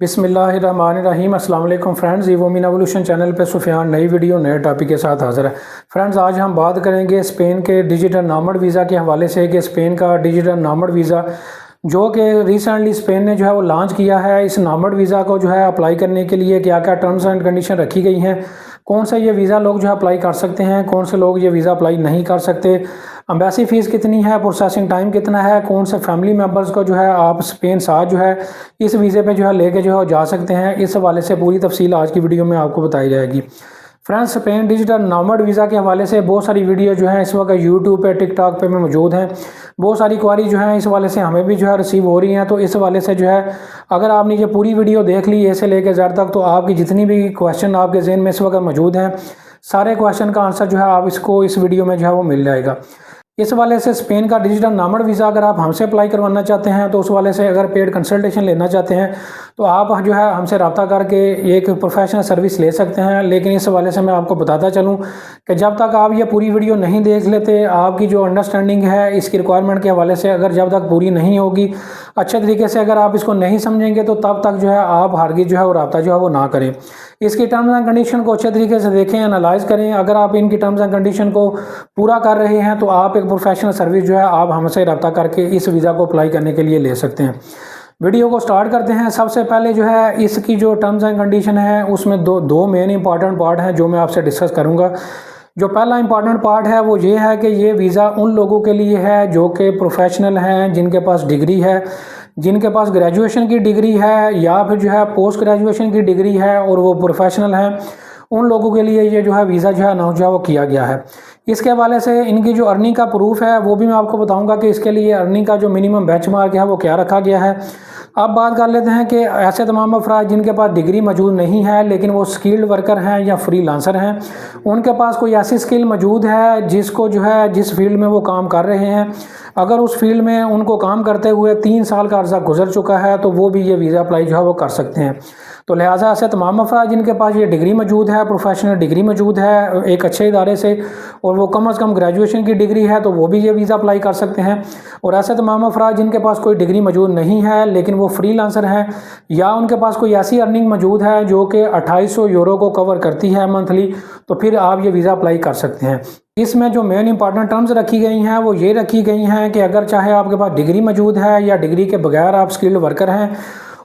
बिस्मिल्लाहिर्रहमानिर्रहीम। अस्सलाम वालेकुम फ्रेंड्स, इवोमिन एवोल्यूशन चैनल पे सुफियान नई वीडियो नए टॉपिक के साथ हाज़िर है। फ्रेंड्स, आज हम बात करेंगे स्पेन के डिजिटल नॉमड वीज़ा के हवाले से कि स्पेन का डिजिटल नॉमड वीज़ा जो कि रिसेंटली स्पेन ने जो है वो लॉन्च किया है, इस नॉमड वीज़ा को जो है अप्लाई करने के लिए क्या क्या टर्म्स एंड कंडीशन रखी गई हैं, कौन सा ये वीज़ा लोग जो है अप्लाई कर सकते हैं, कौन से लोग ये वीज़ा अप्लाई नहीं कर सकते, अम्बेसी फ़ीस कितनी है, प्रोसेसिंग टाइम कितना है, कौन से फैमिली मेम्बर्स को जो है आप स्पेन साथ जो है इस वीज़े पे जो है लेके जो है जा सकते हैं। इस हवाले से पूरी तफसील आज की वीडियो में आपको बताई जाएगी। फ्रेंड्स, स्पेन डिजिटल नॉमड वीज़ा के हवाले से बहुत सारी वीडियो जो है इस वक्त यूट्यूब पे टिकटॉक पे में मौजूद हैं। बहुत सारी क्वारी जो है इस हवाले से हमें भी जो है रिसीव हो रही हैं। तो इस हवाले से जो है अगर आपने ये पूरी वीडियो देख ली ए से लेकर जेड तक, तो आपकी जितनी भी क्वेश्चन आपके जहन में इस वक्त मौजूद हैं, सारे क्वेश्चन का आंसर जो है आप इसको इस वीडियो में जो है वो मिल जाएगा। इस वाले से स्पेन का डिजिटल नॉमड वीज़ा अगर आप हमसे अप्लाई करवाना चाहते हैं, तो उस वाले से अगर पेड कंसल्टेशन लेना चाहते हैं तो आप जो है हमसे रब्ता करके एक प्रोफेशनल सर्विस ले सकते हैं। लेकिन इस वाले से मैं आपको बताता चलूं कि जब तक आप ये पूरी वीडियो नहीं देख लेते, आपकी जो अंडरस्टैंडिंग है इसकी रिक्वायरमेंट के हवाले से अगर जब तक पूरी नहीं होगी, अच्छे तरीके से अगर आप इसको नहीं समझेंगे, तो तब तक जो है आप हरगिज़ जो है वो रब्ता जो है वो ना करें। इसकी टर्म्स एंड कंडीशन को अच्छे तरीके से देखें, एनालाइज करें। अगर आप इनकी टर्म्स एंड कंडीशन को पूरा कर रहे हैं तो आप एक प्रोफेशनल सर्विस जो है आप हमसे रब्ता करके इस वीज़ा को अप्लाई करने के लिए ले सकते हैं। वीडियो को स्टार्ट करते हैं। सबसे पहले जो है इसकी जो टर्म्स एंड कंडीशन है उसमें दो मेन इंपॉर्टेंट पार्ट हैं जो मैं आपसे डिस्कस करूंगा। जो पहला इंपॉर्टेंट पार्ट है वो ये है कि ये वीज़ा उन लोगों के लिए है जो कि प्रोफेशनल हैं, जिनके पास डिग्री है, जिनके पास ग्रेजुएशन की डिग्री है या फिर जो है पोस्ट ग्रेजुएशन की डिग्री है और वो प्रोफेशनल हैं। उन लोगों के लिए ये जो है वीज़ा जो है अनाउंस जो है वो किया गया है। इसके हवाले से इनकी जो अर्निंग का प्रूफ है वो भी मैं आपको बताऊंगा कि इसके लिए अर्निंग का जो मिनिमम बेंचमार्क है वो क्या रखा गया है। अब बात कर लेते हैं कि ऐसे तमाम अफराद जिनके पास डिग्री मौजूद नहीं है लेकिन वो स्किल्ड वर्कर हैं या फ्रीलांसर हैं, उनके पास कोई ऐसी स्किल मौजूद है जिसको जो है जिस फील्ड में वो काम कर रहे हैं, अगर उस फील्ड में उनको काम करते हुए 3 साल का अर्सा गुजर चुका है तो वो भी ये वीज़ा अप्लाई जो है वो कर सकते हैं। तो लिहाजा ऐसे तमाम अफराद जिनके पास ये डिग्री मौजूद है, प्रोफेशनल डिग्री मौजूद है एक अच्छे इदारे से, और वो कम अज़ कम ग्रेजुएशन की डिग्री है, तो वो भी ये वीज़ा अप्लाई कर सकते हैं। और ऐसे तमाम अफराद जिनके पास कोई डिग्री मौजूद नहीं है लेकिन वो फ्रीलांसर हैं या उनके पास कोई ऐसी अर्निंग मौजूद है जो कि 2800 यूरो को कवर करती है मंथली, तो फिर आप ये वीज़ा अप्लाई कर सकते हैं। इसमें जो मेन इंपॉर्टेंट टर्म्स रखी गई हैं वो ये रखी गई हैं कि अगर चाहे आपके पास डिग्री मौजूद है या डिग्री के बगैर आप स्किल्ड वर्कर हैं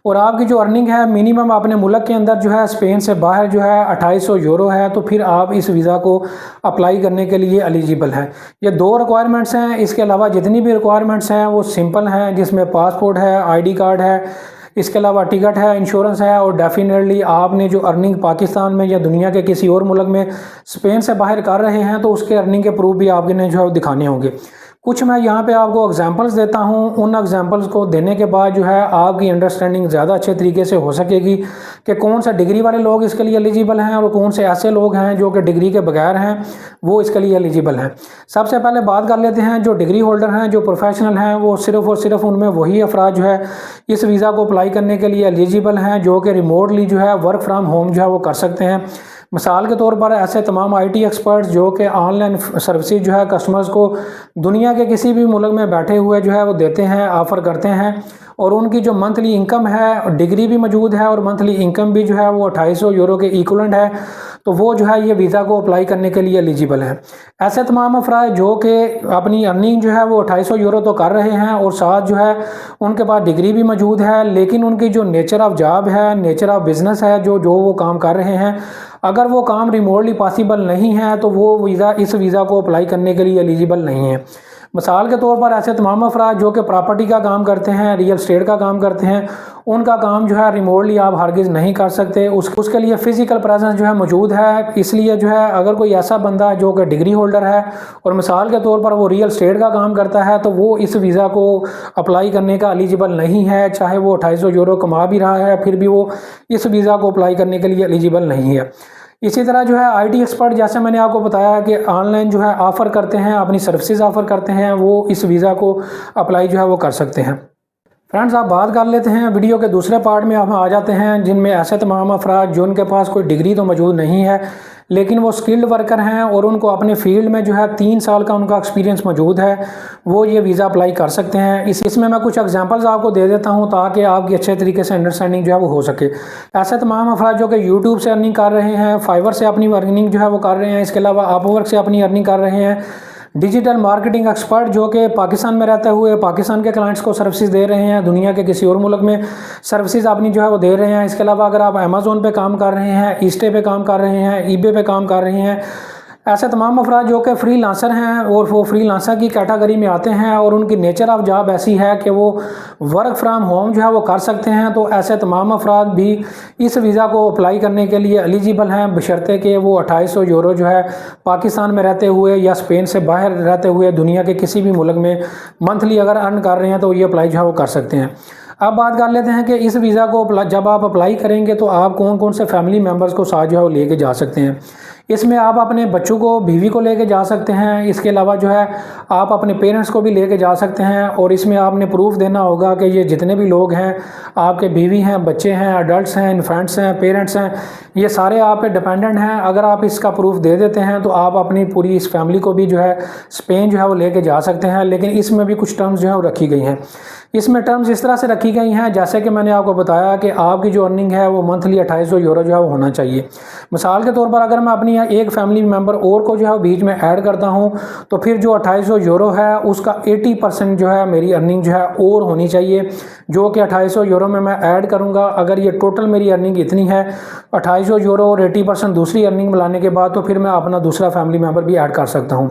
और आपकी जो अर्निंग है मिनिमम अपने मुल्क के अंदर जो है स्पेन से बाहर जो है 2800 यूरो है, तो फिर आप इस वीज़ा को अप्लाई करने के लिए एलिजिबल हैं। ये 2 रिक्वायरमेंट्स हैं। इसके अलावा जितनी भी रिक्वायरमेंट्स हैं वो सिंपल हैं, जिसमें पासपोर्ट है, आईडी कार्ड है, इसके अलावा टिकट है, इंश्योरेंस है, और डेफिनेटली आपने जो अर्निंग पाकिस्तान में या दुनिया के किसी और मुल्क में स्पेन से बाहर कर रहे हैं तो उसके अर्निंग के प्रूफ भी आपने जो है दिखाने होंगे। कुछ मैं यहाँ पे आपको एग्जांपल्स देता हूँ, उन एग्जांपल्स को देने के बाद जो है आपकी अंडरस्टैंडिंग ज़्यादा अच्छे तरीके से हो सकेगी कि कौन सा डिग्री वाले लोग इसके लिए एलिजिबल हैं और कौन से ऐसे लोग हैं जो कि डिग्री के बगैर हैं वो इसके लिए एलिजिबल हैं। सबसे पहले बात कर लेते हैं जो डिग्री होल्डर हैं, जो प्रोफेशनल हैं, वो सिर्फ़ और सिर्फ उनमें वही अफराद जो है इस वीज़ा को अप्लाई करने के लिए एलिजिबल हैं जो कि रिमोटली जो है वर्क फ्राम होम जो है वो कर सकते हैं। मिसाल के तौर पर ऐसे तमाम आईटी एक्सपर्ट्स जो कि ऑनलाइन सर्विसेज जो है कस्टमर्स को दुनिया के किसी भी मुल्क में बैठे हुए जो है वो देते हैं, ऑफ़र करते हैं, और उनकी जो मंथली इनकम है, डिग्री भी मौजूद है और मंथली इनकम भी जो है वो 2800 यूरो के इक्वलेंट है, तो वो जो है ये वीज़ा को अप्लाई करने के लिए एलिजिबल है। ऐसे तमाम अफराद जो कि अपनी अर्निंग जो है वो 2800 यूरो तो कर रहे हैं और साथ जो है उनके पास डिग्री भी मौजूद है, लेकिन उनकी जो नेचर ऑफ जॉब है, नेचर ऑफ बिज़नेस है, जो वो काम कर रहे हैं, अगर वो काम रिमोटली पॉसिबल नहीं है तो वो वीज़ा इस वीज़ा को अप्लाई करने के लिए एलिजिबल नहीं है। मिसाल के तौर पर ऐसे तमाम अफराद जो कि प्रॉपर्टी का काम करते हैं, रियल स्टेट का काम करते हैं, उनका काम जो है रिमोटली आप हरगिज़ नहीं कर सकते, उसके लिए फ़िज़िकल प्रेजेंस जो है मौजूद है। इसलिए जो है अगर कोई ऐसा बंदा जो कि डिग्री होल्डर है और मिसाल के तौर पर वो रियल स्टेट का काम करता है तो वो इस वीज़ा को अप्लाई करने का एलिजिबल नहीं है, चाहे वो 2800 यूरो कमा भी रहा है फिर भी वो इस वीज़ा को अप्लाई करने के लिए एलिजिबल नहीं है। इसी तरह जो है आईटी एक्सपर्ट, जैसे मैंने आपको बताया कि ऑनलाइन जो है ऑफ़र करते हैं, अपनी सर्विसेज ऑफ़र करते हैं, वो इस वीज़ा को अप्लाई जो है वो कर सकते हैं। फ्रेंड्स, आप बात कर लेते हैं वीडियो के दूसरे पार्ट में हम आ जाते हैं जिनमें ऐसे तमाम अफराद जो उनके पास कोई डिग्री तो मौजूद नहीं है लेकिन वो स्किल्ड वर्कर हैं और उनको अपने फील्ड में जो है 3 साल का उनका एक्सपीरियंस मौजूद है, वो ये वीज़ा अप्लाई कर सकते हैं। इसमें मैं कुछ एग्जांपल्स आपको दे देता हूं ताकि आपकी अच्छे तरीके से अंडरस्टैंडिंग जो है वो हो सके। ऐसे तमाम अफराद जो कि यूट्यूब से अर्निंग कर रहे हैं, फाइवर से अपनी अर्निंग जो है वो कर रहे हैं, इसके अलावा अपवर्क से अपनी अर्निंग कर रहे हैं, डिजिटल मार्केटिंग एक्सपर्ट जो कि पाकिस्तान में रहते हुए पाकिस्तान के क्लाइंट्स को सर्विसेज दे रहे हैं, दुनिया के किसी और मुल्क में सर्विसेज अपनी जो है वो दे रहे हैं। इसके अलावा अगर आप अमेज़ोन पे काम कर रहे हैं, ईस्टे पे काम कर रहे हैं, ईबे पे काम कर रहे हैं, ऐसे तमाम अफराद जो कि फ्रीलांसर हैं और वो फ्रीलांसर की कैटेगरी में आते हैं और उनकी नेचर ऑफ जॉब ऐसी है कि वो वर्क फ्रॉम होम जो है वो कर सकते हैं, तो ऐसे तमाम अफराद भी इस वीज़ा को अप्लाई करने के लिए एलिजिबल हैं, बशर्ते कि वो 2800 यूरो जो है पाकिस्तान में रहते हुए या स्पेन से बाहर रहते हुए दुनिया के किसी भी मुल्क में मंथली अगर अर्न कर रहे हैं तो ये अप्लाई जो है वो कर सकते हैं। अब बात कर लेते हैं कि इस वीज़ा को जब आप अप्लाई करेंगे तो आप कौन कौन से फैमिली मेम्बर्स को साथ जो है वो लेके जा सकते हैं। इसमें आप अपने बच्चों को, बीवी को लेके जा सकते हैं, इसके अलावा जो है आप अपने पेरेंट्स को भी लेके जा सकते हैं और इसमें आपने प्रूफ देना होगा कि ये जितने भी लोग हैं, आपके बीवी हैं, बच्चे हैं, अडल्ट्स हैं, इन्फेंट्स हैं, पेरेंट्स हैं, ये सारे आप पे डिपेंडेंट हैं। अगर आप इसका प्रूफ दे देते हैं तो आप अपनी पूरी इस फैमिली को भी जो है स्पेन जो है वो लेके जा सकते हैं। लेकिन इसमें भी कुछ टर्म्स जो है वो रखी गई हैं। इसमें टर्म्स इस तरह से रखी गई हैं जैसे कि मैंने आपको बताया कि आपकी जो अर्निंग है वो मंथली 2800 यूरो जो है वो होना चाहिए। मिसाल के तौर पर अगर मैं अपनी एक फैमिली मेम्बर और को जो है बीच में ऐड करता हूं तो फिर जो 2800 यूरो है उसका 80% जो है मेरी अर्निंग जो है और होनी चाहिए, जो कि 2800 यूरो में मैं ऐड करूंगा। अगर ये टोटल मेरी अर्निंग इतनी है 2800 यूरो और 80% दूसरी अर्निंग मिलाने के बाद, तो फिर मैं अपना दूसरा फैमिली मेम्बर भी ऐड कर सकता हूँ।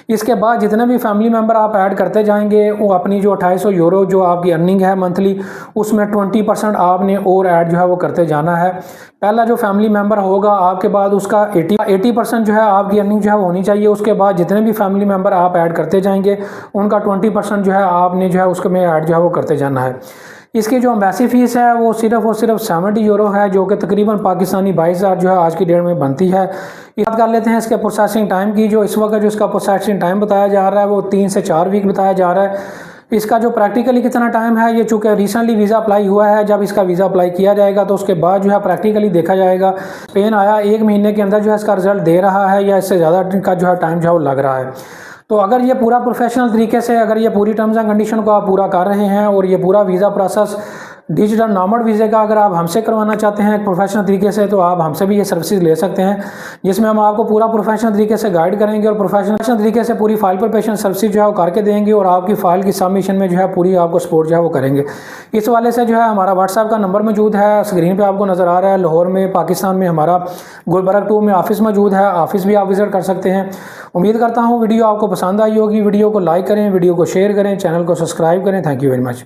इसके बाद जितने भी फैमिली मेम्बर आप ऐड करते जाएंगे वो अपनी जो 2800 यूरो जो आपकी अर्निंग है मंथली, उसमें 20% आपने और ऐड जो है वो करते जाना है। पहला जो फैमिली मेम्बर होगा आपके बाद उसका 80% जो है आपकी अर्निंग जो है होनी चाहिए। उसके बाद जितने भी फैमिली मेम्बर आप ऐड करते जाएंगे उनका 20% जो है आपने जो है उसमें ऐड जो है वो करते जाना है। इसकी जो एम्बेसी फ़ीस है वो सिर्फ और सिर्फ 70 यूरो है, जो कि तकरीबन पाकिस्तानी 22,000 जो है आज की डेट में बनती है। बात कर लेते हैं इसके प्रोसेसिंग टाइम की। जो इस वक्त जो इसका प्रोसेसिंग टाइम बताया जा रहा है वो 3 से 4 वीक बताया जा रहा है। इसका जो प्रैक्टिकली कितना टाइम है, ये चूँकि रिसेंटली वीज़ा अप्लाई हुआ है, जब इसका वीज़ा अप्लाई किया जाएगा तो उसके बाद जो है प्रैक्टिकली देखा जाएगा। स्पेन आया 1 महीने के अंदर जो है इसका रिजल्ट दे रहा है या इससे ज़्यादा का जो है टाइम जो है वो लग रहा है। तो अगर ये पूरा प्रोफेशनल तरीके से, अगर ये पूरी टर्म्स एंड कंडीशन को आप पूरा कर रहे हैं और ये पूरा वीज़ा प्रोसेस डिजिटल नॉमड वीज़े का अगर आप हमसे करवाना चाहते हैं प्रोफेशनल तरीके से, तो आप हमसे भी ये सर्विसेज ले सकते हैं, जिसमें हम आपको पूरा प्रोफेशनल तरीके से गाइड करेंगे और प्रोफेशनल तरीके से पूरी फाइल प्रिपरेशन सर्विसेज जो है वो करके देंगे और आपकी फ़ाइल की सबमिशन में जो है पूरी आपको सपोर्ट जो है वो करेंगे। इस वाले से जो है हमारा व्हाट्सएप का नंबर मौजूद है, स्क्रीन पर आपको नज़र आ रहा है। लाहौर में पाकिस्तान में हमारा गुलबर्ग 2 में ऑफिस मौजूद है, ऑफिस भी आप विजिट कर सकते हैं। उम्मीद करता हूँ वीडियो आपको पसंद आई होगी। वीडियो को लाइक करें, वीडियो को शेयर करें, चैनल को सब्सक्राइब करें। Thank you very much.